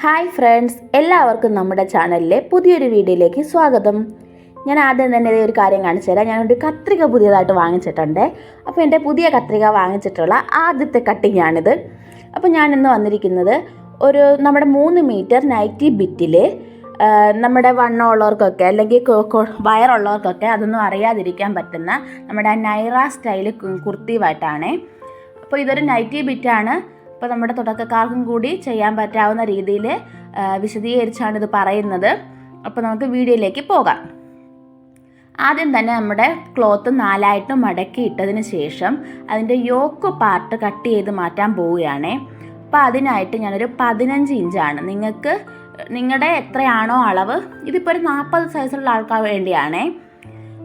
Hi friends, എല്ലാവർക്കും നമ്മുടെ ചാനലിലെ പുതിയൊരു വീഡിയോയിലേക്ക് സ്വാഗതം. ഞാൻ ആദ്യം തന്നെ ഒരു കാര്യം കാണിച്ചു തരാം. ഞാനൊരു കത്രിക പുതിയതായിട്ട് വാങ്ങിച്ചിട്ടുണ്ട്. അപ്പോൾ എൻ്റെ പുതിയ കത്രിക വാങ്ങിച്ചിട്ടുള്ള ആദ്യത്തെ കട്ടിങ് ആണിത്. അപ്പോൾ ഞാൻ ഇന്ന് വന്നിരിക്കുന്നത് നമ്മുടെ 3 മീറ്റർ നൈറ്റി ബിറ്റിൽ നമ്മുടെ വണ്ണമുള്ളവർക്കൊക്കെ അല്ലെങ്കിൽ വയറുള്ളവർക്കൊക്കെ അതൊന്നും അറിയാതിരിക്കാൻ പറ്റുന്ന നമ്മുടെ നൈറ സ്റ്റൈൽ കുർത്തിയുമായിട്ടാണ്. അപ്പോൾ ഇതൊരു നൈറ്റി ബിറ്റാണ്. അപ്പോൾ നമ്മുടെ തുടക്കക്കാർക്കും കൂടി ചെയ്യാൻ പറ്റാവുന്ന രീതിയിൽ വിശദീകരിച്ചാണ് ഇത് പറയുന്നത്. അപ്പോൾ നമുക്ക് വീഡിയോയിലേക്ക് പോകാം. ആദ്യം തന്നെ നമ്മുടെ ക്ലോത്ത് 4ആയിട്ട് മടക്കി ഇട്ടതിന് ശേഷം അതിൻ്റെ യോക്ക് പാർട്ട് കട്ട് ചെയ്ത് മാറ്റാൻ പോവുകയാണ്. അപ്പോൾ അതിനായിട്ട് ഞാനൊരു 15 ഇഞ്ചാണ്, നിങ്ങൾക്ക് നിങ്ങളുടെ എത്രയാണോ അളവ്, ഇതിപ്പോൾ ഒരു 40 സൈസുള്ള ആൾക്കാർ വേണ്ടിയാണേ.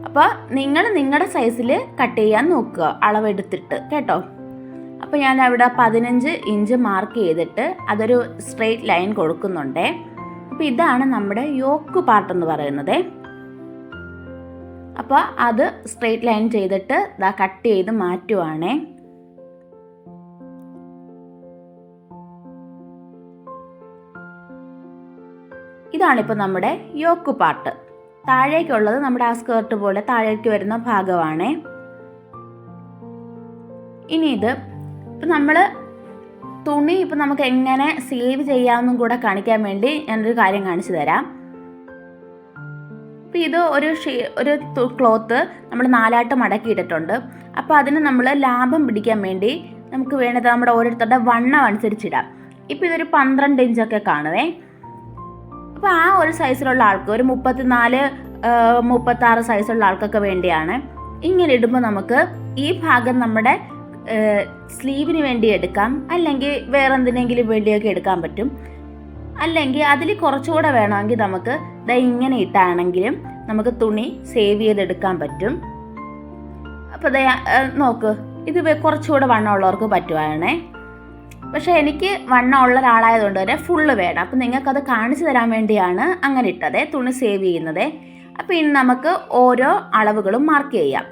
അപ്പോൾ നിങ്ങളുടെ സൈസിൽ കട്ട് ചെയ്യാൻ നോക്കുക അളവെടുത്തിട്ട് കേട്ടോ. അപ്പോൾ ഞാൻ അവിടെ 15 ഇഞ്ച് മാർക്ക് ചെയ്തിട്ട് അതൊരു സ്ട്രെയിറ്റ് ലൈൻ കൊടുക്കുന്നുണ്ട്. അപ്പോൾ ഇതാണ് നമ്മുടെ യോക്ക് പാർട്ട് എന്ന് പറയുന്നത്. അപ്പോൾ അത് സ്ട്രെയിറ്റ് ലൈൻ ചെയ്തിട്ട് കട്ട് ചെയ്ത് മാറ്റുവാണേ. ഇതാണിപ്പോൾ നമ്മുടെ യോക്ക് പാർട്ട്. താഴേക്കുള്ളത് നമ്മുടെ ആ സ്കേർട്ട് പോലെ താഴേക്ക് വരുന്ന ഭാഗമാണ്. ഇനി ഇപ്പം നമ്മൾ തുണി നമുക്ക് എങ്ങനെ സേവ് ചെയ്യാമെന്നും കൂടെ കാണിക്കാൻ വേണ്ടി ഞാനൊരു കാര്യം കാണിച്ചു തരാം. അപ്പോൾ ഇത് ഒരു ക്ലോത്ത് നമ്മൾ 4ആയിട്ട് മടക്കിയിട്ടിട്ടുണ്ട്. അപ്പോൾ അതിന് നമ്മൾ ലാഭം പിടിക്കാൻ വേണ്ടി നമുക്ക് വേണ്ടത് നമ്മുടെ ഓരോരുത്തരുടെ വണ്ണം അനുസരിച്ചിടാം. ഇപ്പോൾ ഇതൊരു 12 ഇഞ്ചൊക്കെ കാണുവേ. അപ്പോൾ ആ ഒരു സൈസിലുള്ള ആൾക്ക്, ഒരു 34, 36 സൈസുള്ള ആൾക്കൊക്കെ വേണ്ടിയാണ്. ഇങ്ങനെ ഇടുമ്പോൾ നമുക്ക് ഈ ഭാഗം നമ്മുടെ സ്ലീവിന് വേണ്ടി എടുക്കാം, അല്ലെങ്കിൽ വേറെ എന്തിനെങ്കിലും വേണ്ടിയൊക്കെ എടുക്കാൻ പറ്റും. അല്ലെങ്കിൽ അതിൽ കുറച്ചുകൂടെ വേണമെങ്കിൽ നമുക്ക് ഇങ്ങനെ ഇട്ടാണെങ്കിലും നമുക്ക് തുണി സേവ് ചെയ്തെടുക്കാൻ പറ്റും. അപ്പോൾ നോക്ക്, ഇത് കുറച്ചുകൂടെ വണ്ണമുള്ളവർക്ക് പറ്റുവാണേ. പക്ഷേ എനിക്ക് വണ്ണമുള്ള ഒരാളായതുകൊണ്ട് തന്നെ ഫുള്ള് വേണം. അപ്പം നിങ്ങൾക്കത് കാണിച്ചു തരാൻ വേണ്ടിയാണ് അങ്ങനെ ഇട്ടത്, തുണി സേവ് ചെയ്യുന്നത്. അപ്പോൾ ഇനി നമുക്ക് ഓരോ അളവുകളും മാർക്ക് ചെയ്യാം.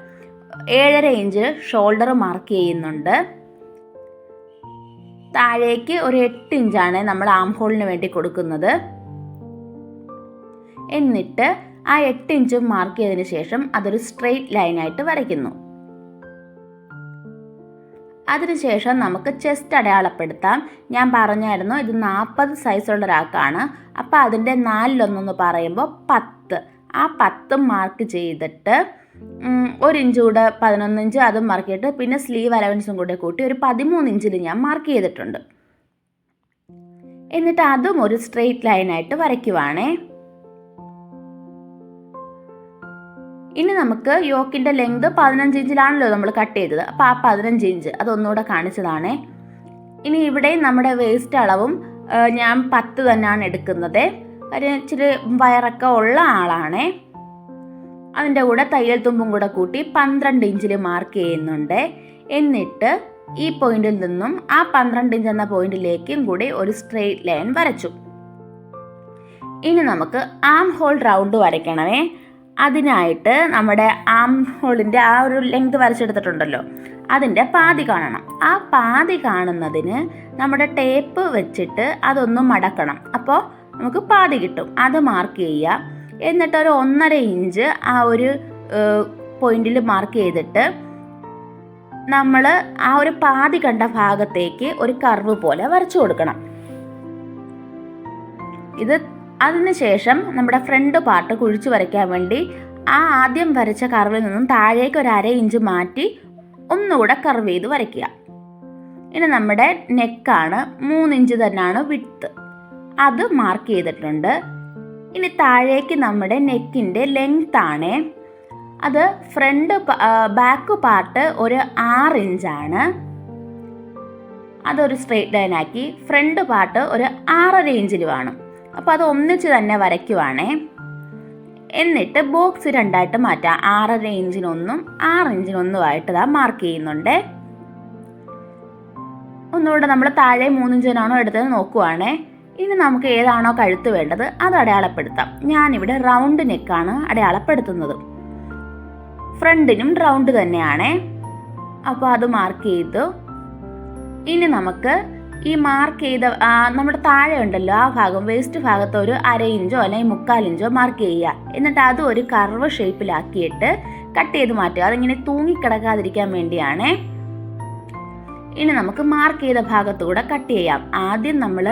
7.5 ഇഞ്ച് ഷോൾഡർ മാർക്ക് ചെയ്യുന്നുണ്ട്. താഴേക്ക് ഒരു 8 ഇഞ്ചാണ് നമ്മൾ ആം ഹോളിന് വേണ്ടി കൊടുക്കുന്നത്. എന്നിട്ട് ആ 8 ഇഞ്ച് മാർക്ക് ചെയ്തതിന് ശേഷം അതൊരു സ്ട്രെയിറ്റ് ലൈനായിട്ട് വരയ്ക്കുന്നു. അതിനുശേഷം നമുക്ക് ചെസ്റ്റ് അടയാളപ്പെടുത്താം. ഞാൻ പറഞ്ഞായിരുന്നു ഇത് 40 സൈസുള്ള ഒരാൾക്കാണ്. അപ്പോൾ അതിൻ്റെ 4/1 പറയുമ്പോൾ 10, ആ 10 മാർക്ക് ചെയ്തിട്ട് 1 ഇഞ്ച് കൂടെ 11 ഇഞ്ച് അതും മാർക്ക് ചെയ്തിട്ട് പിന്നെ സ്ലീവ് അലവൻസും കൂടെ കൂട്ടി ഒരു 13 ഇഞ്ചിൽ ഞാൻ മാർക്ക് ചെയ്തിട്ടുണ്ട്. എന്നിട്ട് അതും ഒരു സ്ട്രെയിറ്റ് ലൈനായിട്ട് വരയ്ക്കുവാണേ. ഇനി നമുക്ക് യോക്കിൻ്റെ ലെങ്ത് 15 ഇഞ്ചിലാണല്ലോ നമ്മൾ കട്ട് ചെയ്തത്. അപ്പോൾ ആ 15 ഇഞ്ച് അതൊന്നുകൂടെ കാണിച്ചതാണ്. ഇനി ഇവിടെ നമ്മുടെ വേസ്റ്റ് അളവും ഞാൻ 10 തന്നെയാണ് എടുക്കുന്നത്. കാര്യം ഇച്ചിരി വയറൊക്കെ ഉള്ള ആളാണേ. അതിൻ്റെ കൂടെ തയ്യൽ തുമ്പും കൂടെ കൂട്ടി 12 ഇഞ്ചിൽ മാർക്ക് ചെയ്യുന്നുണ്ട്. എന്നിട്ട് ഈ പോയിന്റിൽ നിന്നും ആ 12 ഇഞ്ച് എന്ന പോയിന്റിലേക്കും കൂടി ഒരു സ്ട്രെയിറ്റ് ലൈൻ വരച്ചു. ഇനി നമുക്ക് ആം ഹോൾ റൗണ്ട് വരയ്ക്കണമേ. അതിനായിട്ട് നമ്മുടെ ആം ഹോളിൻ്റെ ആ ഒരു ലെങ്ത് വരച്ചെടുത്തിട്ടുണ്ടല്ലോ, അതിൻ്റെ പാതി കാണണം. ആ പാതി കാണുന്നതിന് നമ്മുടെ ടേപ്പ് വെച്ചിട്ട് അതൊന്ന് മടക്കണം. അപ്പോൾ നമുക്ക് പാതി കിട്ടും. അത് മാർക്ക് ചെയ്യുക. എന്നിട്ട് ഒരു 1.5 ഇഞ്ച് ആ ഒരു പോയിന്റിൽ മാർക്ക് ചെയ്തിട്ട് നമ്മൾ ആ ഒരു പാതി കണ്ട ഭാഗത്തേക്ക് ഒരു കർവ് പോലെ വരച്ചു കൊടുക്കണം. അതിനുശേഷം നമ്മുടെ ഫ്രണ്ട് പാർട്ട് കുഴിച്ചു വരയ്ക്കാൻ വേണ്ടി ആ ആദ്യം വരച്ച കർവിൽ നിന്നും താഴേക്ക് ഒരു 1/2 ഇഞ്ച് മാറ്റി ഒന്നുകൂടെ കർവ് ചെയ്ത് വരയ്ക്കുക. ഇനി നമ്മുടെ നെക്കാണ് 3 ഇഞ്ച് തന്നെയാണ് വിഡ്ത്ത്, അത് മാർക്ക് ചെയ്തിട്ടുണ്ട്. ഇനി താഴേക്ക് നമ്മുടെ നെക്കിൻ്റെ ലെങ്ത് ആണ്. അത് ബാക്ക് പാർട്ട് ഒരു 6 ഇഞ്ചാണ്. അതൊരു സ്ട്രെയിറ്റ് ലൈൻ ആക്കി ഫ്രണ്ട് പാർട്ട് ഒരു 6.5 ഇഞ്ചിൽ വേണം. അപ്പോൾ അത് ഒന്നിച്ച് തന്നെ വരയ്ക്കുവാണേ. എന്നിട്ട് ബോക്സ് 2ആയിട്ട് മാറ്റാം. 6.5 ഇഞ്ചിനൊന്നും 6 ഇഞ്ചിനൊന്നുമായിട്ട് മാർക്ക് ചെയ്യുന്നുണ്ട്. ഒന്നുകൂടെ നമ്മൾ താഴെ 3 ഇഞ്ചിനാണോ എടുത്തത് നോക്കുവാണേ. ഇനി നമുക്ക് ഏതാണോ കഴുത്ത് വേണ്ടത് അത് അടയാളപ്പെടുത്താം. ഞാനിവിടെ റൗണ്ട് നെക്കാണ് അടയാളപ്പെടുത്തുന്നത്. ഫ്രണ്ടിനും റൗണ്ട് തന്നെയാണേ. അപ്പോൾ അത് മാർക്ക് ചെയ്തു. ഇനി നമുക്ക് ഈ മാർക്ക് ചെയ്ത നമ്മുടെ താഴെ ഉണ്ടല്ലോ ആ ഭാഗം, വേസ്റ്റ് ഭാഗത്ത് ഒരു 1/2 ഇഞ്ചോ അല്ലെങ്കിൽ 1/4 ഇഞ്ചോ മാർക്ക് ചെയ്യുക. എന്നിട്ട് അത് ഒരു കർവ് ഷേപ്പിലാക്കിയിട്ട് കട്ട് ചെയ്ത് മാറ്റുക. അതിങ്ങനെ തൂങ്ങിക്കിടക്കാതിരിക്കാൻ വേണ്ടിയാണേ. ഇനി നമുക്ക് മാർക്ക് ചെയ്ത ഭാഗത്തൂടെ കട്ട് ചെയ്യാം. ആദ്യം നമ്മൾ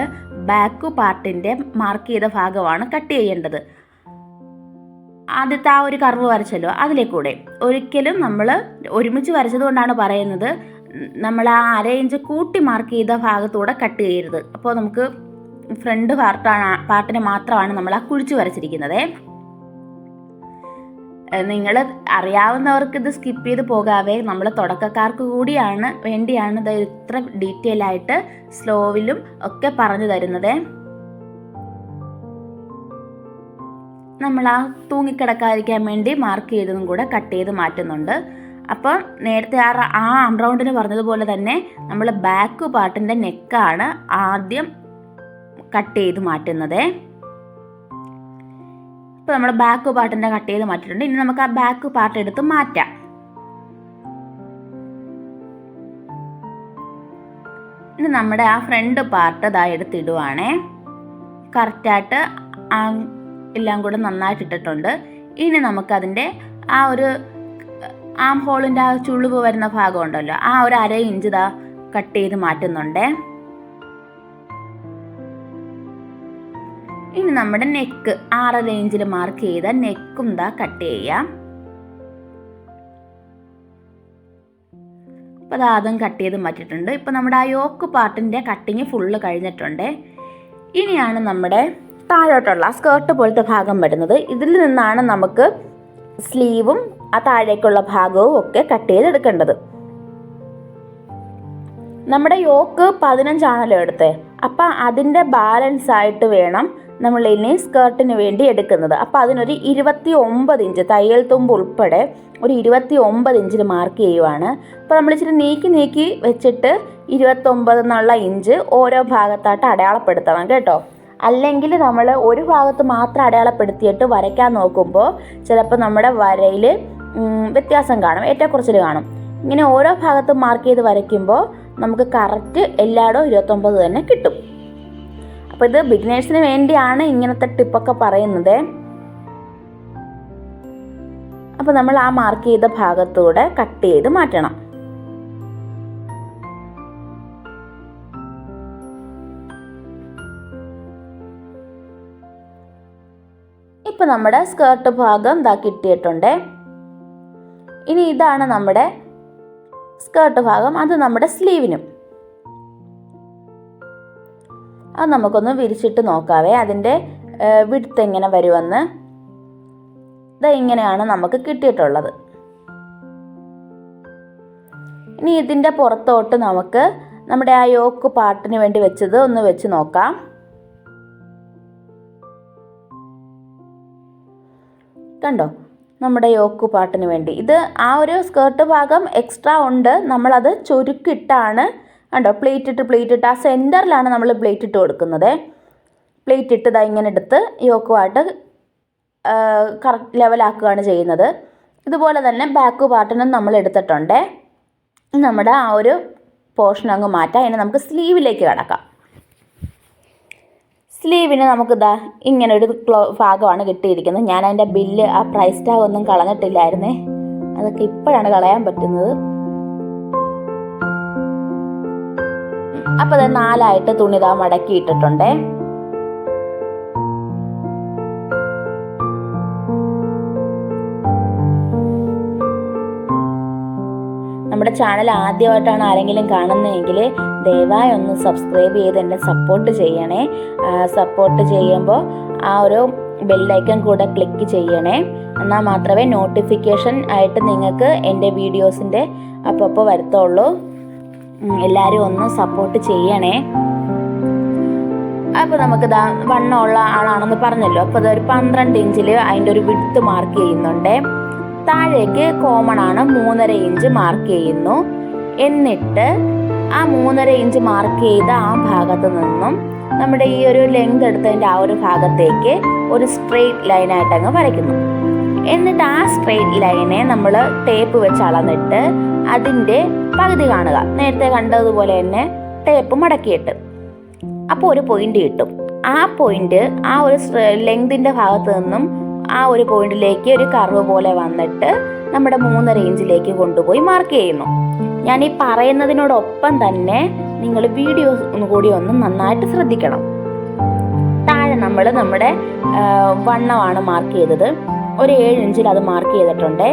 ബാക്ക് പാർട്ടിൻ്റെ മാർക്ക് ചെയ്ത ഭാഗമാണ് കട്ട് ചെയ്യേണ്ടത്. ആദ്യത്തെ ആ ഒരു കർവ് വരച്ചല്ലോ അതിലേക്കൂടെ. ഒരിക്കലും നമ്മൾ ഒരുമിച്ച് വരച്ചത് കൊണ്ടാണ് പറയുന്നത്, നമ്മൾ ആ 1/2 ഇഞ്ച് കൂട്ടി മാർക്ക് ചെയ്ത ഭാഗത്തൂടെ കട്ട് ചെയ്യരുത്. അപ്പോൾ നമുക്ക് ഫ്രണ്ട് പാർട്ടിനെ മാത്രമാണ് നമ്മൾ ആ കുഴിച്ച് വരച്ചിരിക്കുന്നത്. നിങ്ങൾ അറിയാവുന്നവർക്ക് ഇത് സ്കിപ്പ് ചെയ്ത് പോകാവേ. നമ്മൾ തുടക്കക്കാർക്ക് കൂടിയാണ് വേണ്ടിയാണ് ഇത് ഇത്ര ഡീറ്റെയിൽ ആയിട്ട് സ്ലോവിലും ഒക്കെ പറഞ്ഞു തരുന്നത്. നമ്മൾ ആ തൂങ്ങിക്കിടക്കാതിരിക്കാൻ വേണ്ടി മാർക്ക് ചെയ്തതും കൂടെ കട്ട് ചെയ്ത് മാറ്റുന്നുണ്ട്. അപ്പം നേരത്തെ ആ ആം റൗണ്ടിന് പറഞ്ഞതുപോലെ തന്നെ നമ്മൾ ബാക്ക് പാർട്ടിൻ്റെ നെക്കാണ് ആദ്യം കട്ട് ചെയ്ത് മാറ്റുന്നത്. ഇപ്പോൾ നമ്മൾ ബാക്ക് പാർട്ടിൻ്റെ കട്ട് ചെയ്ത് മാറ്റിയിട്ടുണ്ട്. ഇനി നമുക്ക് ആ ബാക്ക് പാർട്ട് എടുത്ത് മാറ്റാം. ഇനി നമ്മുടെ ആ ഫ്രണ്ട് പാർട്ട് ഇതാ എടുത്തിടുവാണേ. കറക്റ്റായിട്ട് എല്ലാം കൂടെ നന്നായിട്ട് ഇട്ടിട്ടുണ്ട്. ഇനി നമുക്കതിൻ്റെ ആ ഒരു ആം ഹോളിൻ്റെ ആ ചുളിവ് വരുന്ന ഭാഗം ഉണ്ടല്ലോ, ആ ഒരു 1/2 ഇഞ്ച് ഇതാ കട്ട് ചെയ്ത് മാറ്റുന്നുണ്ട്. ഇനി നമ്മുടെ നെക്ക് 6.5 ഇഞ്ചിൽ മാർക്ക് ചെയ്ത നെക്കും ഇതാ കട്ട് ചെയ്യാം. അപ്പോൾ അത് അതും കട്ട് ചെയ്ത് മാറ്റിയിട്ടുണ്ട്. ഇപ്പോൾ നമ്മുടെ ആ യോക്ക് പാർട്ടിൻ്റെ കട്ടിങ് ഫുള്ള് കഴിഞ്ഞിട്ടുണ്ട്. ഇനിയാണ് നമ്മുടെ താഴോട്ടുള്ള സ്കേർട്ട് പോലത്തെ ഭാഗം വരുന്നത്. ഇതിൽ നിന്നാണ് നമുക്ക് സ്ലീവും ആ താഴേക്കുള്ള ഭാഗവും ഒക്കെ കട്ട് ചെയ്തെടുക്കേണ്ടത്. നമ്മുടെ യോക്ക് 15 ആണല്ലോ എടുത്തേ. അപ്പം അതിൻ്റെ ബാലൻസ് ആയിട്ട് വേണം നമ്മൾ ഇനി സ്കേർട്ടിന് വേണ്ടി എടുക്കുന്നത്. അപ്പം അതിനൊരു 29 ഇഞ്ച് തയ്യൽ തുമ്പ് ഉൾപ്പെടെ ഒരു 29 ഇഞ്ചിൽ മാർക്ക് ചെയ്യുവാണ്. അപ്പോൾ നമ്മൾ ഇച്ചിരി നീക്കി വെച്ചിട്ട് 29 എന്നുള്ള ഇഞ്ച് ഓരോ ഭാഗത്തായിട്ട് അടയാളപ്പെടുത്തണം കേട്ടോ. അല്ലെങ്കിൽ നമ്മൾ ഒരു ഭാഗത്ത് മാത്രം അടയാളപ്പെടുത്തിയിട്ട് വരയ്ക്കാൻ നോക്കുമ്പോൾ ചിലപ്പോൾ നമ്മുടെ വരയിൽ വ്യത്യാസം കാണും, ഏറ്റക്കുറച്ചിൽ കാണും. ഇങ്ങനെ ഓരോ ഭാഗത്തും മാർക്ക് ചെയ്ത് വരയ്ക്കുമ്പോൾ നമുക്ക് കറക്റ്റ് എല്ലായിടവും 29 തന്നെ കിട്ടും. അപ്പോൾ ഇത് ബിഗിനേഴ്സിന് വേണ്ടിയാണ് ഇങ്ങനത്തെ ടിപ്പൊക്കെ പറയുന്നത്. അപ്പോൾ നമ്മൾ ആ മാർക്ക് ചെയ്ത ഭാഗത്തൂടെ കട്ട് ചെയ്ത് മാറ്റണം. ഇപ്പോൾ നമ്മുടെ സ്കേർട്ട് ഭാഗം ഇതാ കിട്ടിയിട്ടുണ്ട്. ഇനി ഇതാണ് നമ്മുടെ സ്കേർട്ട് ഭാഗം. അത് നമ്മുടെ സ്ലീവിനും. അത് നമുക്കൊന്ന് വിരിച്ചിട്ട് നോക്കാവേ അതിൻ്റെ വിഡ്ത്ത് എങ്ങനെ വരുമെന്ന്. ഇത് ഇങ്ങനെയാണ് നമുക്ക് കിട്ടിയിട്ടുള്ളത്. ഇനി ഇതിൻ്റെ പുറത്തോട്ട് നമുക്ക് നമ്മുടെ ആ യോക്ക് പാർട്ടിന് വേണ്ടി വെച്ചത് ഒന്ന് വെച്ച് നോക്കാം. കണ്ടോ, നമ്മുടെ യോക്ക് പാർട്ടിന് വേണ്ടി ഇത് ആ ഒരു സ്കേർട്ട് ഭാഗം എക്സ്ട്രാ ഉണ്ട്. നമ്മളത് ചുരുക്കിട്ടാണ് കണ്ടോ പ്ലേറ്റ് ഇട്ട് ആ സെൻറ്ററിലാണ് നമ്മൾ പ്ലേറ്റ് ഇട്ട് കൊടുക്കുന്നത്. പ്ലേറ്റ് ഇട്ട് ഇതാ ഇങ്ങനെ എടുത്ത് യോക്കുമായിട്ട് കറക്റ്റ് ലെവലാക്കുകയാണ് ചെയ്യുന്നത്. ഇതുപോലെ തന്നെ ബാക്ക് പാർട്ടിനും നമ്മൾ എടുത്തിട്ടുണ്ട്. നമ്മുടെ ആ ഒരു പോർഷൻ അങ്ങ് മാറ്റാം. ഇനി നമുക്ക് സ്ലീവിലേക്ക് കടക്കാം. സ്ലീവിന് നമുക്കിതാ ഇങ്ങനൊരു ഭാഗമാണ് കിട്ടിയിരിക്കുന്നത്. ഞാൻ അതിൻ്റെ ബില്ല് ആ പ്രൈസ് ടാഗ് ഒന്നും കളഞ്ഞിട്ടില്ലായിരുന്നേ, അതൊക്കെ ഇപ്പോഴാണ് കളയാൻ പറ്റുന്നത്. അപ്പോൾ അത് 4 തുണി ഇതാ മടക്കി ഇട്ടിട്ടുണ്ട്. നമ്മുടെ ചാനൽ ആദ്യമായിട്ടാണ് ആരെങ്കിലും കാണുന്നതെങ്കിൽ ദയവായി ഒന്ന് സബ്സ്ക്രൈബ് ചെയ്ത് എന്നെ സപ്പോർട്ട് ചെയ്യണേ. സപ്പോർട്ട് ചെയ്യുമ്പോൾ ആ ഒരു ബെല്ലൈക്കൺ കൂടെ ക്ലിക്ക് ചെയ്യണേ. എന്നാൽ മാത്രമേ നോട്ടിഫിക്കേഷൻ ആയിട്ട് നിങ്ങൾക്ക് എൻ്റെ വീഡിയോസിൻ്റെ അപ്പോൾ വരത്തുള്ളൂ. എല്ലാവരും ഒന്ന് സപ്പോർട്ട് ചെയ്യണേ. അപ്പോൾ നമുക്കിതാ വണ്ണമുള്ള ആളാണെന്ന് പറഞ്ഞല്ലോ. അപ്പോൾ അതൊരു 12 ഇഞ്ചിൽ അതിൻ്റെ ഒരു വിഡ്ത്ത് മാർക്ക് ചെയ്യുന്നുണ്ട്. താഴേക്ക് കോമൺ ആണ് 3.5 ഇഞ്ച് മാർക്ക് ചെയ്യുന്നു. എന്നിട്ട് ആ 3.5 ഇഞ്ച് മാർക്ക് ചെയ്ത ആ ഭാഗത്ത് നിന്നും നമ്മുടെ ഈ ഒരു ലെങ്ത് എടുത്തതിൻ്റെ ആ ഒരു ഭാഗത്തേക്ക് ഒരു സ്ട്രെയിറ്റ് ലൈനായിട്ട് അങ്ങ് വരയ്ക്കുന്നു. എന്നിട്ട് ആ സ്ട്രെയിറ്റ് ലൈനെ നമ്മൾ ടേപ്പ് വെച്ച് അളന്നിട്ട് അതിൻ്റെ പകുതി കാണുക. നേരത്തെ കണ്ടതുപോലെ തന്നെ ടേപ്പ് മടക്കിയിട്ട്. അപ്പോൾ ഒരു പോയിന്റ് കിട്ടും. ആ പോയിന്റ് ആ ഒരു ലെങ്തിൻ്റെ ഭാഗത്ത് നിന്നും ആ ഒരു പോയിന്റിലേക്ക് ഒരു കർവ് പോലെ വന്നിട്ട് നമ്മുടെ 3.5 ഇഞ്ചിലേക്ക് കൊണ്ടുപോയി മാർക്ക് ചെയ്യുന്നു. ഞാൻ ഈ പറയുന്നതിനോടൊപ്പം തന്നെ നിങ്ങൾ വീഡിയോ കൂടി ഒന്ന് നന്നായിട്ട് ശ്രദ്ധിക്കണം. താഴെ നമ്മൾ നമ്മുടെ വണ്ണമാണ് മാർക്ക് ചെയ്തത്. ഒരു 7 ഇഞ്ചിൽ അത് മാർക്ക് ചെയ്തിട്ടുണ്ട്.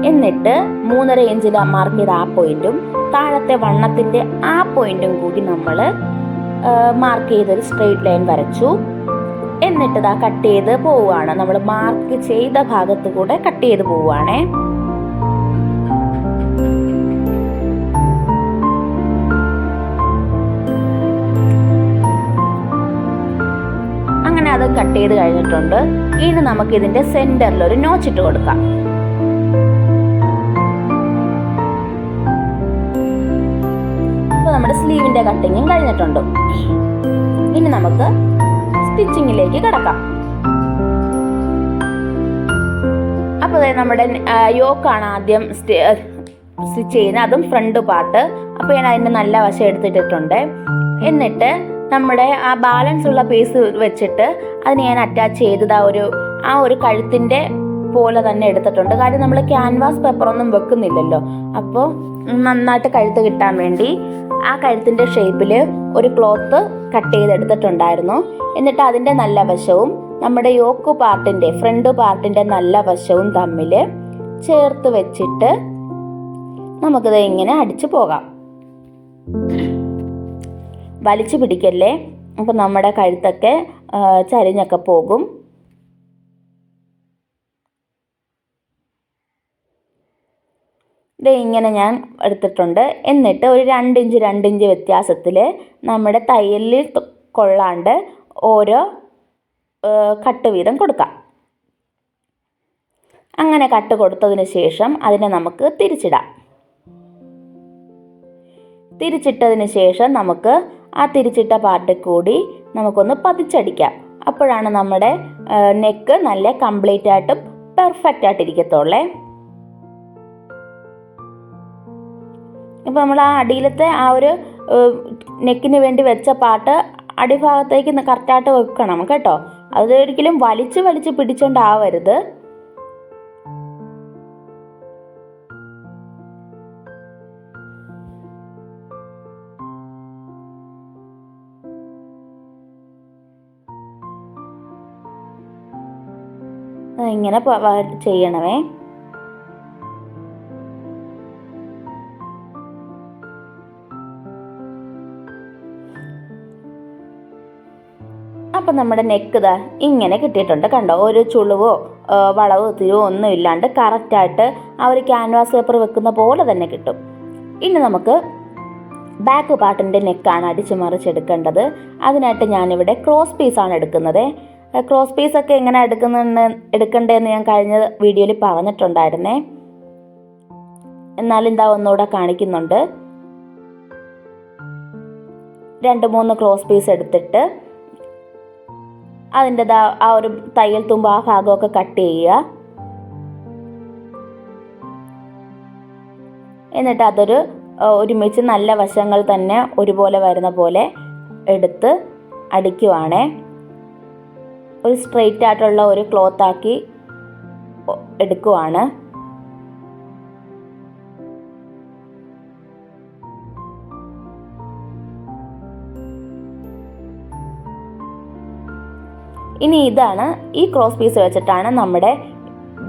എന്നിട്ട് 3.5 ഇഞ്ചിൽ മാർക്ക് ചെയ്ത ആ പോയിന്റും താഴത്തെ വണ്ണത്തിൻ്റെ ആ പോയിന്റും കൂടി നമ്മൾ മാർക്ക് ചെയ്തൊരു സ്ട്രെയിറ്റ് ലൈൻ വരച്ചു. എന്നിട്ട് ഇതാ കട്ട് ചെയ്ത് പോവുകയാണ്. നമ്മൾ മാർക്ക് ചെയ്ത ഭാഗത്ത് കൂടെ കട്ട് ചെയ്ത് പോവുകയാണേ. അങ്ങനെ അത് കട്ട് ചെയ്ത് കഴിഞ്ഞിട്ടുണ്ട്. ഇനി നമുക്ക് ഇതിന്റെ സെന്ററിൽ ഒരു നോച്ച് ഇട്ട് കൊടുക്കാം. നമ്മുടെ സ്ലീവിന്റെ കട്ടിങ്ങും കഴിഞ്ഞിട്ടുണ്ട്. ഇനി നമുക്ക് സ്റ്റിച്ചിങ്ങിലേക്ക് കിടക്കാം. അപ്പോൾ നമ്മുടെ യോക്കാണ് ആദ്യം സ്റ്റിച്ച് ചെയ്യുന്നത്, അതും ഫ്രണ്ട് പാർട്ട്. അപ്പോൾ ഞാൻ അതിൻ്റെ നല്ല വശം എടുത്തിട്ടുണ്ട്. എന്നിട്ട് നമ്മുടെ ആ ബാലൻസ് ഉള്ള പീസ് വെച്ചിട്ട് അതിന് ഞാൻ അറ്റാച്ച് ചെയ്തത് ആ ഒരു കഴുത്തിൻ്റെ പോലെ തന്നെ എടുത്തിട്ടുണ്ട്. കാര്യം നമ്മൾ ക്യാൻവാസ് പേപ്പറൊന്നും വെക്കുന്നില്ലല്ലോ. അപ്പോൾ നന്നായിട്ട് കഴുത്ത് കിട്ടാൻ വേണ്ടി ആ കഴുത്തിൻ്റെ ഷേപ്പിൽ ഒരു ക്ലോത്ത് കട്ട് ചെയ്തെടുത്തിട്ടുണ്ടായിരുന്നു. എന്നിട്ട് അതിൻ്റെ നല്ല വശവും നമ്മുടെ യോക്ക് പാർട്ടിൻ്റെ ഫ്രണ്ട് പാർട്ടിൻ്റെ നല്ല വശവും തമ്മിൽ ചേർത്ത് വെച്ചിട്ട് നമുക്കിത് ഇങ്ങനെ അടിച്ചു പോകാം. വലിച്ചു പിടിക്കല്ലേ, അപ്പം നമ്മുടെ കഴുത്തൊക്കെ ചരിഞ്ഞൊക്കെ പോകും. ഇത് ഇങ്ങനെ ഞാൻ എടുത്തിട്ടുണ്ട്. എന്നിട്ട് ഒരു 2 ഇഞ്ച് വ്യത്യാസത്തിൽ നമ്മുടെ തയ്യലിൽ കൊള്ളാണ്ട് ഓരോ കട്ട് വീതം കൊടുക്കാം. അങ്ങനെ കട്ട് കൊടുത്തതിന് ശേഷം അതിനെ നമുക്ക് തിരിച്ചിടാം. തിരിച്ചിട്ടതിന് ശേഷം നമുക്ക് ആ തിരിച്ചിട്ട പാർട്ടിൽ കൂടി നമുക്കൊന്ന് പതിച്ചടിക്കാം. അപ്പോഴാണ് നമ്മുടെ നെക്ക് നല്ല കംപ്ലീറ്റ് ആയിട്ടും പെർഫെക്റ്റ് ആയിട്ടിരിക്കത്തുള്ളേ. ഇപ്പോൾ നമ്മൾ ആ അടിയിലത്തെ ആ ഒരു നെക്കിന് വേണ്ടി വെച്ച പാർട്ട് അടിഭാഗത്തേക്ക് കറക്റ്റായിട്ട് വെക്കണം കേട്ടോ. അതൊരിക്കലും വലിച്ച് പിടിച്ചോണ്ടാവരുത്. ഇങ്ങനെ ചെയ്യണമേ. അപ്പം നമ്മുടെ നെക്ക് ഇതാ ഇങ്ങനെ കിട്ടിയിട്ടുണ്ട്. കണ്ടോ, ഒരു ചുളിവോ വളവോ തിരിവോ ഒന്നും ഇല്ലാണ്ട് കറക്റ്റായിട്ട് ആ ഒരു ക്യാൻവാസ് പേപ്പർ വെക്കുന്ന പോലെ തന്നെ കിട്ടും. ഇനി നമുക്ക് ബാക്ക് പാർട്ടിൻ്റെ നെക്കാണ് അടിച്ചു മറിച്ചെടുക്കേണ്ടത്. അതിനായിട്ട് ഞാനിവിടെ ക്രോസ് പീസാണ് എടുക്കുന്നത്. ക്രോസ് പീസൊക്കെ എങ്ങനെ എടുക്കണ്ടേന്ന് ഞാൻ കഴിഞ്ഞ വീഡിയോയിൽ പറഞ്ഞിട്ടുണ്ടായിരുന്നേ. എന്നാലും എന്താ ഒന്നുകൂടെ കാണിക്കുന്നുണ്ട്. 2-3 ക്രോസ് പീസ് എടുത്തിട്ട് അതിൻ്റെ ആ ഒരു തയ്യൽ തുമ്പ് ആ ഭാഗമൊക്കെ കട്ട് ചെയ്യുക. എന്നിട്ട് അതൊരു ഒരുമിച്ച് നല്ല വശങ്ങൾ തന്നെ ഒരുപോലെ വരുന്ന പോലെ എടുത്ത് അടിക്കുവാണേ. ഒരു സ്ട്രെയിറ്റ് ആയിട്ടുള്ള ഒരു ക്ലോത്ത് ആക്കി എടുക്കുവാണ്. ഇനി ഇതാണ് ഈ ക്രോസ് പീസ് വെച്ചിട്ടാണ് നമ്മുടെ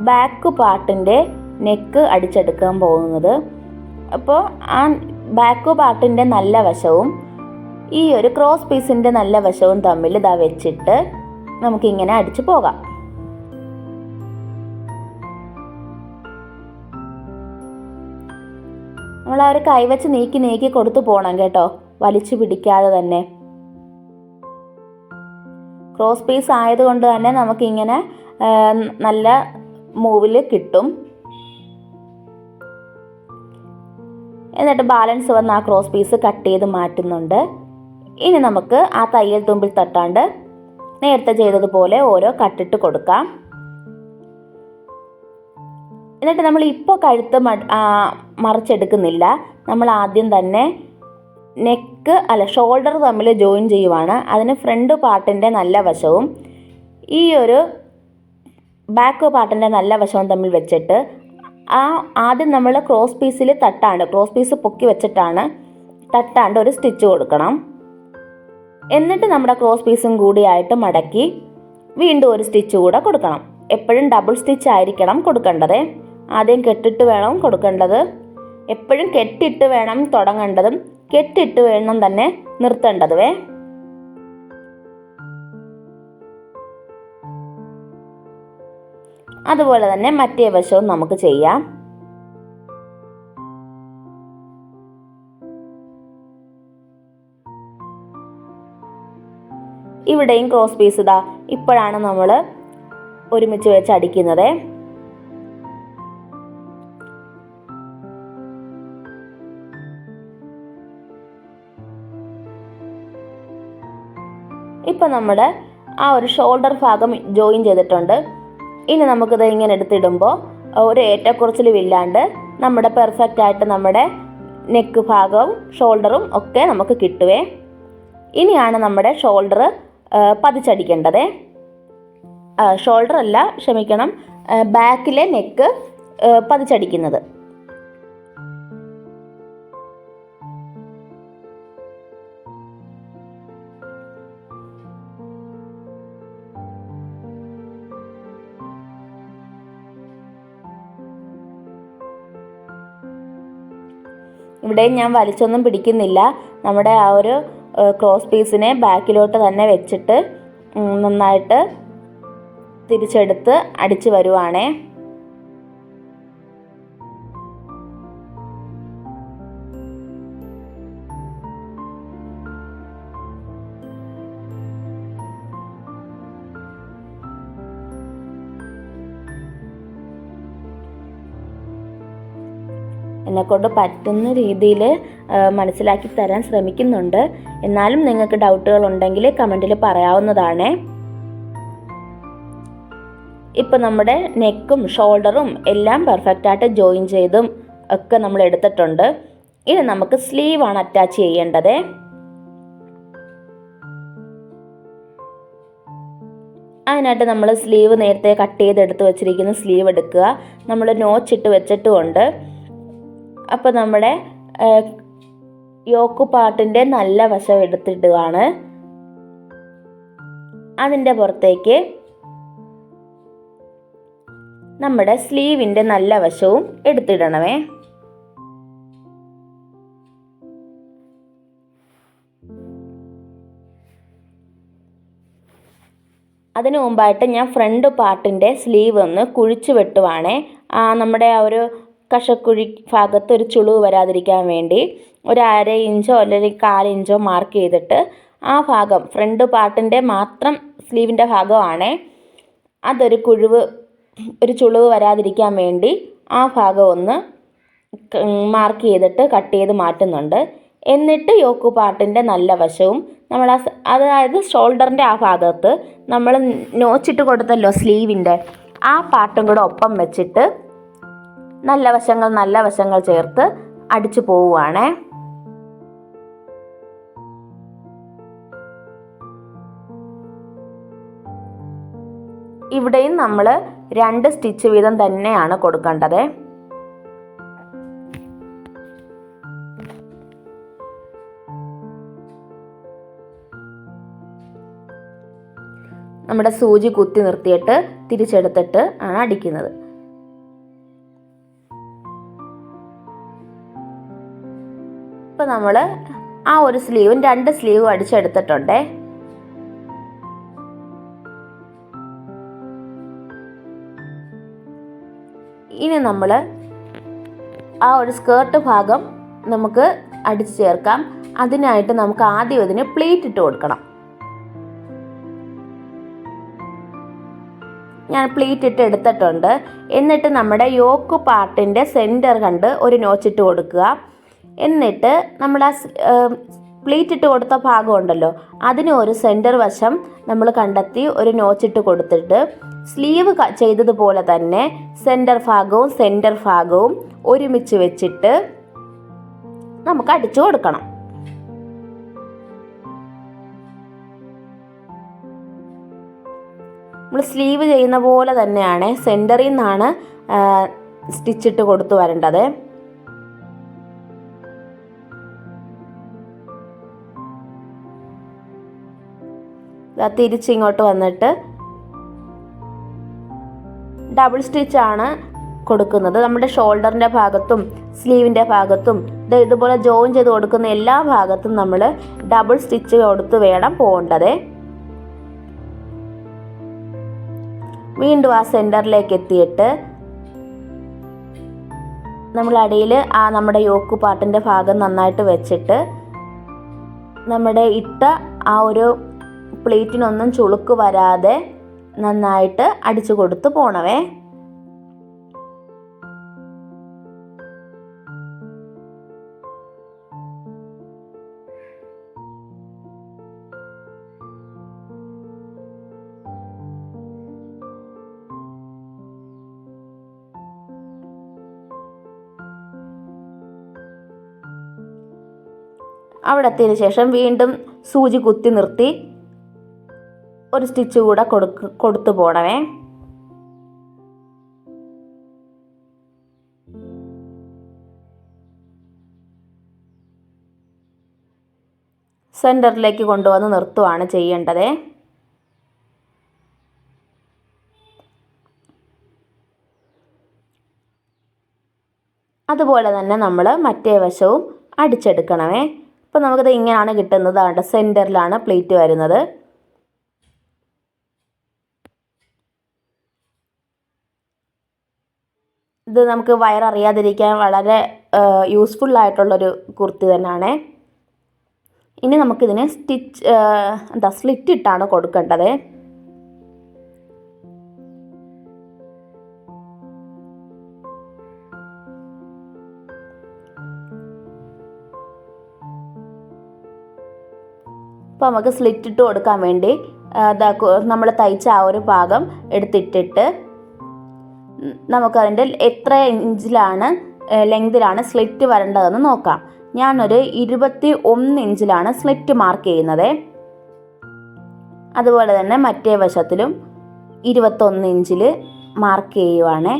ബാക്ക് പാർട്ടിൻ്റെ നെക്ക് അടിച്ചെടുക്കാൻ പോകുന്നത്. അപ്പോൾ ആ ബാക്ക് പാർട്ടിൻ്റെ നല്ല വശവും ഈ ഒരു ക്രോസ് പീസിൻ്റെ നല്ല വശവും തമ്മിൽ ഇതാ വെച്ചിട്ട് നമുക്കിങ്ങനെ അടിച്ചു പോകാം. നമ്മൾ ആ ഒരു കൈവച്ച് നീക്കി കൊടുത്തു പോകണം കേട്ടോ, വലിച്ചു പിടിക്കാതെ തന്നെ. ക്രോസ് പീസ് ആയതുകൊണ്ട് തന്നെ നമുക്കിങ്ങനെ നല്ല മൂവിൽ കിട്ടും. എന്നിട്ട് ബാലൻസ് വന്ന് ആ ക്രോസ് പീസ് കട്ട് ചെയ്ത് മാറ്റുന്നുണ്ട്. ഇനി നമുക്ക് ആ തയ്യൽ തുമ്പിൽ തട്ടാണ്ട് നേരത്തെ ചെയ്തതുപോലെ ഓരോ കട്ടിട്ട് കൊടുക്കാം. എന്നിട്ട് നമ്മൾ ഇപ്പോൾ കഴുത്ത് മറിച്ചെടുക്കുന്നില്ല. നമ്മൾ ആദ്യം തന്നെ ഷോൾഡർ തമ്മിൽ ജോയിൻ ചെയ്യുവാണ്. അതിന് ഫ്രണ്ട് പാർട്ടിൻ്റെ നല്ല വശവും ഈ ഒരു ബാക്ക് പാർട്ടിൻ്റെ നല്ല വശവും തമ്മിൽ വെച്ചിട്ട് ആദ്യം നമ്മൾ ക്രോസ് പീസ് പൊക്കി വെച്ചിട്ടാണ് തട്ടാണ്ട് ഒരു സ്റ്റിച്ച് കൊടുക്കണം. എന്നിട്ട് നമ്മുടെ ക്രോസ് പീസും കൂടിയായിട്ട് മടക്കി വീണ്ടും ഒരു സ്റ്റിച്ച് കൂടെ കൊടുക്കണം. എപ്പോഴും ഡബിൾ സ്റ്റിച്ച് ആയിരിക്കണം കൊടുക്കേണ്ടത്. ആദ്യം കെട്ടിട്ട് വേണം കൊടുക്കേണ്ടത്. എപ്പോഴും കെട്ടിട്ട് വേണം തുടങ്ങേണ്ടതും കെട്ടിട്ട് വേണം തന്നെ നിർത്തേണ്ടതുവേ. അതുപോലെ തന്നെ മറ്റേ വശവും നമുക്ക് ചെയ്യാം. ഇവിടെയും ക്രോസ് പീസ് ഇപ്പോഴാണ് നമ്മൾ ഒരുമിച്ച് വെച്ച് അടിക്കുന്നത്. ഇപ്പം നമ്മൾ ആ ഒരു ഷോൾഡർ ഭാഗം ജോയിൻ ചെയ്തിട്ടുണ്ട്. ഇനി നമുക്കിത് ഇങ്ങനെ എടുത്തിടുമ്പോൾ ഒരു ഏറ്റക്കുറച്ചിലും ഇല്ലാണ്ട് നമ്മുടെ പെർഫെക്റ്റ് ആയിട്ട് നമ്മുടെ നെക്ക് ഭാഗവും ഷോൾഡറും ഒക്കെ നമുക്ക് കിട്ടുവേ. ഇനിയാണ് നമ്മുടെ ഷോൾഡർ പതിച്ചടിക്കേണ്ടത്. ബാക്കിലെ നെക്ക് പതിച്ചടിക്കുന്നത്. ഇവിടെ ഞാൻ വലിച്ചൊന്നും പിടിക്കുന്നില്ല. നമ്മുടെ ആ ഒരു ക്രോസ് പീസിനെ ബാക്കിലോട്ട് തന്നെ വെച്ചിട്ട് നന്നായിട്ട് തിരിച്ചെടുത്ത് അടിച്ച് വരുവാണേ. എന്നെക്കൊണ്ട് പറ്റുന്ന രീതിയിൽ മനസ്സിലാക്കി തരാൻ ശ്രമിക്കുന്നുണ്ട്. എന്നാലും നിങ്ങൾക്ക് ഡൗട്ടുകൾ ഉണ്ടെങ്കിൽ കമൻറ്റിൽ പറയാവുന്നതാണ്. ഇപ്പം നമ്മുടെ നെക്കും ഷോൾഡറും എല്ലാം പെർഫെക്റ്റായിട്ട് ജോയിൻ ചെയ്തും ഒക്കെ നമ്മൾ എടുത്തിട്ടുണ്ട്. ഇനി നമുക്ക് സ്ലീവാണ് അറ്റാച്ച് ചെയ്യേണ്ടത്. അതിനായിട്ട് നമ്മൾ സ്ലീവ് നേരത്തെ കട്ട് ചെയ്തെടുത്ത് വെച്ചിരിക്കുന്ന സ്ലീവ് എടുക്കുക. നമ്മൾ നോച്ചിട്ട് വെച്ചിട്ടുമുണ്ട്. അപ്പോൾ നമ്മുടെ യോക്ക് പാർട്ടിൻ്റെ നല്ല വശം എടുത്തിടുകയാണ്. അതിൻ്റെ പുറത്തേക്ക് നമ്മുടെ സ്ലീവിൻ്റെ നല്ല വശവും എടുത്തിടണമേ. അതിനു മുമ്പായിട്ട് ഞാൻ ഫ്രണ്ട് പാർട്ടിൻ്റെ സ്ലീവ് ഒന്ന് കുഴിച്ച് വെട്ടുവാണേ. നമ്മുടെ ആ ഒരു കഷക്കുഴി ഭാഗത്ത് ഒരു ചുളിവ് വരാതിരിക്കാൻ വേണ്ടി ഒരു 1/2 ഇഞ്ചോ അല്ലെങ്കിൽ 1/4 ഇഞ്ചോ മാർക്ക് ചെയ്തിട്ട് ആ ഭാഗം ഫ്രണ്ട് പാർട്ടിൻ്റെ മാത്രം സ്ലീവിൻ്റെ ഭാഗമാണേ, ഒരു ചുളിവ് വരാതിരിക്കാൻ വേണ്ടി ആ ഭാഗം ഒന്ന് മാർക്ക് ചെയ്തിട്ട് കട്ട് ചെയ്ത് മാറ്റുന്നുണ്ട്. എന്നിട്ട് യോക്ക് പാർട്ടിൻ്റെ നല്ല വശവും അതായത് ഷോൾഡറിൻ്റെ ആ ഭാഗത്ത് നമ്മൾ നോച്ചിട്ട് കൊടുത്തല്ലോ സ്ലീവിൻ്റെ ആ പാർട്ടും കൂടെ ഒപ്പം വെച്ചിട്ട് നല്ല വശങ്ങൾ ചേർത്ത് അടിച്ചു പോവുകയാണേ. ഇവിടെയും നമ്മൾ 2 സ്റ്റിച്ച് വീതം തന്നെയാണ് കൊടുക്കേണ്ടത്. നമ്മുടെ സൂചി കുത്തി നിർത്തിയിട്ട് തിരിച്ചെടുത്തിട്ട് ആണ് അടിക്കുന്നത്. ഇപ്പം നമ്മൾ ആ ഒരു സ്ലീവും 2 സ്ലീവും അടിച്ചെടുത്തിട്ടുണ്ട്. ഇനി നമ്മൾ ആ ഒരു സ്കേർട്ട് ഭാഗം നമുക്ക് അടിച്ചു ചേർക്കാം. അതിനായിട്ട് നമുക്ക് ആദ്യം ഇതിന് പ്ലീറ്റ് ഇട്ട് കൊടുക്കണം. ഞാൻ പ്ലീറ്റ് ഇട്ട് എടുത്തിട്ടുണ്ട്. എന്നിട്ട് നമ്മുടെ യോക്ക് പാർട്ടിൻ്റെ സെൻറ്റർ കണ്ട് ഒരു നോച്ചിട്ട് കൊടുക്കുക. എന്നിട്ട് നമ്മൾ ആ പ്ലീറ്റ് ഇട്ട് കൊടുത്ത ഭാഗം ഉണ്ടല്ലോ, അതിന് ഒരു സെൻറ്റർ വശം നമ്മൾ കണ്ടെത്തി ഒരു നോച്ചിട്ട് കൊടുത്തിട്ട് സ്ലീവ് ചെയ്തതുപോലെ തന്നെ സെൻറ്റർ ഭാഗവും ഒരുമിച്ച് വെച്ചിട്ട് നമുക്ക് അടിച്ചു കൊടുക്കണം. നമ്മൾ സ്ലീവ് ചെയ്യുന്ന പോലെ തന്നെയാണ് സെൻറ്ററിൽ നിന്നാണ് സ്റ്റിച്ചിട്ട് കൊടുത്തു വരേണ്ടത്. തിരിച്ചിങ്ങോട്ട് വന്നിട്ട് ഡബിൾ സ്റ്റിച്ചാണ് കൊടുക്കുന്നത്. നമ്മുടെ ഷോൾഡറിൻ്റെ ഭാഗത്തും സ്ലീവിൻ്റെ ഭാഗത്തും ഇതുപോലെ ജോയിൻ ചെയ്ത് കൊടുക്കുന്ന എല്ലാ ഭാഗത്തും നമ്മൾ ഡബിൾ സ്റ്റിച്ച് കൊടുത്ത് വേണം പോകേണ്ടത്. വീണ്ടും ആ സെൻറ്ററിലേക്ക് എത്തിയിട്ട് നമ്മൾ അടിയിൽ നമ്മുടെ യോക്ക് പാർട്ടിൻ്റെ ഭാഗം നന്നായിട്ട് വെച്ചിട്ട് നമ്മുടെ ഇട്ട ആ ഒരു പ്ലേറ്റിനൊന്നും ചുളുക്ക് വരാതെ നന്നായിട്ട് അടിച്ചു കൊടുത്ത് പോണവേ. അവിടെ എത്തിയതിന് ശേഷം വീണ്ടും സൂചി കുത്തി നിർത്തി ഒരു സ്റ്റിച്ച് കൂടെ കൊടുത്തു പോണവേ. സെൻറ്ററിലേക്ക് കൊണ്ടുവന്ന് നിർത്തുകയാണ് ചെയ്യേണ്ടത്. അതുപോലെ തന്നെ നമ്മൾ മറ്റേ വശവും അടിച്ചെടുക്കണമേ. അപ്പോൾ നമുക്കിത് ഇങ്ങനെയാണ് കിട്ടുന്നത്. അവിടെ സെൻറ്ററിലാണ് പ്ലേറ്റ് വരുന്നത്. ഇത് നമുക്ക് വയററിയാതിരിക്കാൻ വളരെ യൂസ്ഫുള്ളായിട്ടുള്ളൊരു കുർത്തി തന്നെയാണ്. ഇനി നമുക്കിതിന് സ്ലിറ്റ് ഇട്ടാണ് കൊടുക്കേണ്ടത്. അപ്പോൾ നമുക്ക് സ്ലിറ്റ് ഇട്ട് കൊടുക്കാൻ വേണ്ടി നമ്മൾ തയ്ച്ച ആ ഒരു ഭാഗം എടുത്തിട്ടിട്ട് നമുക്കതിൻ്റെ എത്ര ഇഞ്ചിലാണ് ലെങ്തിലാണ് സ്ലിറ്റ് വരേണ്ടതെന്ന് നോക്കാം. ഞാനൊരു 21 ഇഞ്ചിലാണ് സ്ലിറ്റ് മാർക്ക് ചെയ്യുന്നത്. അതുപോലെ തന്നെ മറ്റേ വശത്തിലും 21 ഇഞ്ചിൽ മാർക്ക് ചെയ്യുവാണ്.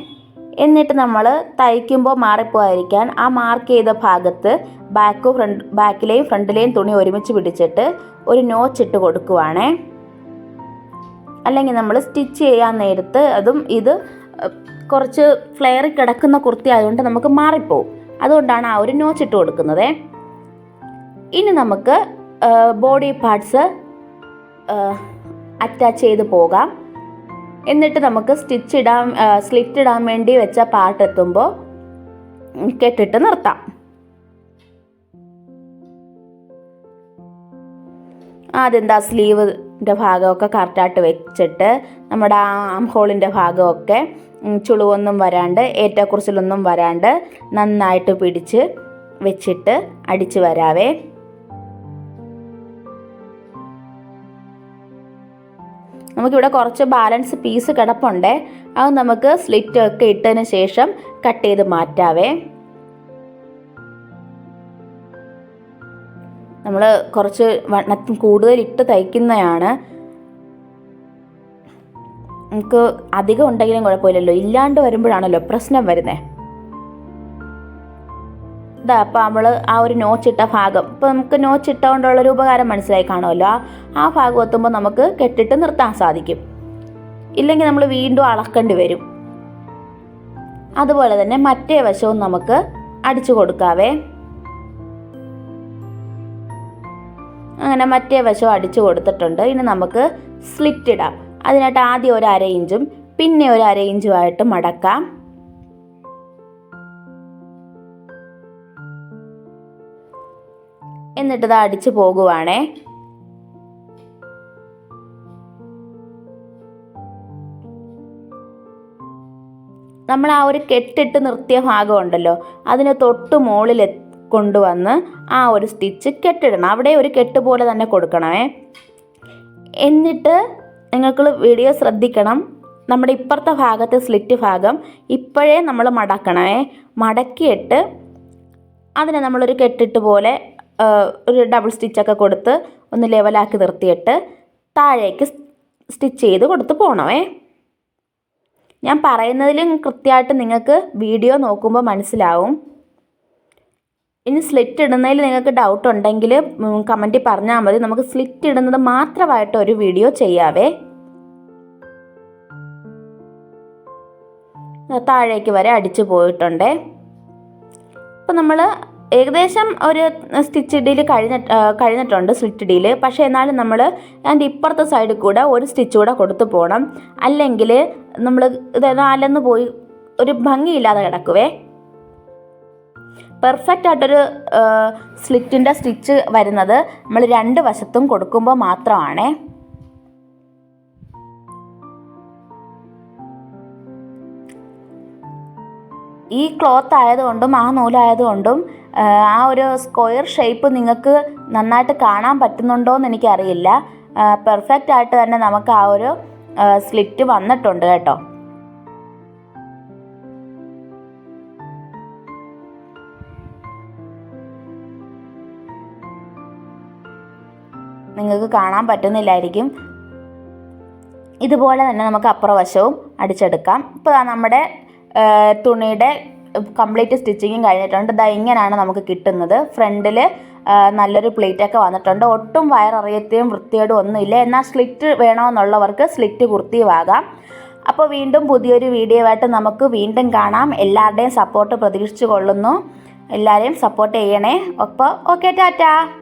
എന്നിട്ട് നമ്മൾ തയ്ക്കുമ്പോൾ മാറിപ്പോകാതിരിക്കാൻ ആ മാർക്ക് ചെയ്ത ഭാഗത്ത് ബാക്കിലെയും ഫ്രണ്ടിലെയും തുണി ഒരുമിച്ച് പിടിച്ചിട്ട് ഒരു നോച്ചിട്ട് കൊടുക്കുവാണ്. അല്ലെങ്കിൽ നമ്മൾ സ്റ്റിച്ച് ചെയ്യാൻ നേരത്ത് ഇത് കുറച്ച് ഫ്ലെയറിൽ കിടക്കുന്ന കുർത്തി ആയതുകൊണ്ട് നമുക്ക് മാറിപ്പോവും. അതുകൊണ്ടാണ് ആ ഒരു നോച്ചിട്ട് കൊടുക്കുന്നത്. ഇനി നമുക്ക് ബോഡി പാർട്സ് അറ്റാച്ച് ചെയ്ത് പോകാം. എന്നിട്ട് നമുക്ക് സ്ലിറ്റ് ഇടാൻ വേണ്ടി വെച്ച പാർട്ട് എത്തുമ്പോൾ കെട്ടിട്ട് നിർത്താം. ആദ്യം സ്ലീവിൻ്റെ ഭാഗമൊക്കെ കറക്റ്റായിട്ട് വെച്ചിട്ട് നമ്മുടെ ആം ഹോളിൻ്റെ ഭാഗമൊക്കെ ചുളിവൊന്നും വരാണ്ട് ഏറ്റക്കുറച്ചിലൊന്നും വരാണ്ട് നന്നായിട്ട് പിടിച്ച് വെച്ചിട്ട് അടിച്ച് വരാവേ. നമുക്കിവിടെ കുറച്ച് ബാലൻസ് പീസ് കിടപ്പുണ്ട്. അത് നമുക്ക് സ്ലിറ്റ് ഒക്കെ ഇട്ടതിന് ശേഷം കട്ട് ചെയ്ത് മാറ്റാവേ. നമ്മൾ കുറച്ച് വണ്ണത്തിന് കൂടുതൽ ഇട്ട് തയ്ക്കുന്നതാണ്. നമുക്ക് അധികം ഉണ്ടെങ്കിലും കുഴപ്പമില്ലല്ലോ, ഇല്ലാണ്ട് വരുമ്പോഴാണല്ലോ പ്രശ്നം വരുന്നത്. അപ്പോൾ നമ്മൾ ആ ഒരു നോച്ചിട്ട ഭാഗം, ഇപ്പോൾ നമുക്ക് നോച്ചിട്ടുകൊണ്ടുള്ളൊരു ഉപകാരം മനസ്സിലായി കാണുമല്ലോ. ആ ഭാഗം എത്തുമ്പോൾ നമുക്ക് കെട്ടിട്ട് നിർത്താൻ സാധിക്കും. ഇല്ലെങ്കിൽ നമ്മൾ വീണ്ടും അളക്കേണ്ടി വരും. അതുപോലെ തന്നെ മറ്റേ വശവും നമുക്ക് അടിച്ചു കൊടുക്കാവേ. അങ്ങനെ മറ്റേ വശവും അടിച്ചു കൊടുത്തിട്ടുണ്ട്. ഇനി നമുക്ക് സ്ലിറ്റ് ഇടാം. അതിനായിട്ട് ആദ്യം ഒരു 1/2 ഇഞ്ചും പിന്നെ ഒരു 1/2 ഇഞ്ചുമായിട്ട് മടക്കാം. എന്നിട്ട് അടിച്ചു പോകുവാണേ. നമ്മൾ ആ ഒരു കെട്ടിട്ട് നിർത്തിയ ഭാഗം ഉണ്ടല്ലോ, അതിന് തൊട്ട് മുകളിൽ കൊണ്ടുവന്ന് ആ ഒരു സ്റ്റിച്ച് കെട്ടിടണം. അവിടെ ഒരു കെട്ട് പോലെ തന്നെ കൊടുക്കണമേ. എന്നിട്ട് നിങ്ങൾക്ക് വീഡിയോ ശ്രദ്ധിക്കണം, നമ്മുടെ ഇപ്പുറത്തെ ഭാഗത്തെ സ്ലിറ്റ് ഭാഗം ഇപ്പോഴേ നമ്മൾ മടക്കണമേ. മടക്കിയിട്ട് അതിനെ നമ്മളൊരു കെട്ടിട്ട് പോലെ ഒരു ഡബിൾ സ്റ്റിച്ചൊക്കെ കൊടുത്ത് ഒന്ന് ലെവലാക്കി നിർത്തിയിട്ട് താഴേക്ക് സ്റ്റിച്ച് ചെയ്ത് കൊടുത്ത് പോകണമേ. ഞാൻ പറയുന്നതിലും കൃത്യമായിട്ട് നിങ്ങൾക്ക് വീഡിയോ നോക്കുമ്പോൾ മനസ്സിലാവും. ഇനി സ്ലിറ്റ് ഇടുന്നതിൽ നിങ്ങൾക്ക് ഡൗട്ട് ഉണ്ടെങ്കിൽ കമൻറ്റിൽ പറഞ്ഞാൽ മതി. നമുക്ക് സ്ലിറ്റ് ഇടുന്നത് മാത്രമായിട്ട് ഒരു വീഡിയോ ചെയ്യാവേ. താഴേക്ക് വരെ അടിച്ചു പോയിട്ടുണ്ട്. അപ്പോൾ നമ്മൾ ഏകദേശം ഒരു സ്റ്റിച്ച് ഇടയിൽ കഴിഞ്ഞിട്ടുണ്ട്, സ്ലിറ്റ് ഇടയിൽ. പക്ഷേ എന്നാലും നമ്മൾ അതിൻ്റെ ഇപ്പുറത്തെ സൈഡിൽ കൂടെ ഒരു സ്റ്റിച്ച് കൂടെ കൊടുത്തു പോകണം. അല്ലെങ്കിൽ നമ്മൾ ഇത് അലന്ന് പോയി ഒരു ഭംഗിയില്ലാതെ കിടക്കുവേ. പെർഫെക്റ്റ് ആയിട്ടൊരു സ്ലിറ്റിൻ്റെ സ്റ്റിച്ച് വരുന്നത് നമ്മൾ രണ്ട് വശത്തും കൊടുക്കുമ്പോൾ മാത്രമാണേ. ഈ ക്ലോത്ത് ആയതുകൊണ്ടും ആ നൂലായതുകൊണ്ടും ആ ഒരു സ്ക്വയർ ഷേപ്പ് നിങ്ങൾക്ക് നന്നായിട്ട് കാണാൻ പറ്റുന്നുണ്ടോ എന്ന് എനിക്കറിയില്ല. പെർഫെക്റ്റ് ആയിട്ട് തന്നെ നമുക്ക് ആ ഒരു സ്ലിറ്റ് വന്നിട്ടുണ്ട് കേട്ടോ. നിങ്ങൾക്ക് കാണാൻ പറ്റുന്നില്ലായിരിക്കും. ഇതുപോലെ തന്നെ നമുക്ക് അപ്പുറവശവും അടിച്ചെടുക്കാം. ഇപ്പോൾ നമ്മുടെ തുണിയുടെ കംപ്ലീറ്റ് സ്റ്റിച്ചിങ്ങും കഴിഞ്ഞിട്ടുണ്ട്. ഇങ്ങനെയാണ് നമുക്ക് കിട്ടുന്നത്. ഫ്രണ്ടിൽ നല്ലൊരു പ്ലേറ്റൊക്കെ വന്നിട്ടുണ്ട്. ഒട്ടും വയററിയത്തെയും വൃത്തിയോടും ഒന്നുമില്ല. എന്നാൽ സ്ലിറ്റ് വേണമെന്നുള്ളവർക്ക് സ്ലിറ്റ് കുർത്തിയുമാകാം. അപ്പോൾ വീണ്ടും പുതിയൊരു വീഡിയോ ആയിട്ട് നമുക്ക് വീണ്ടും കാണാം. എല്ലാവരുടെയും സപ്പോർട്ട് പ്രതീക്ഷിച്ചു കൊള്ളുന്നു. എല്ലാവരെയും സപ്പോർട്ട് ചെയ്യണേ. അപ്പോൾ ഓക്കെ, ടാറ്റാ.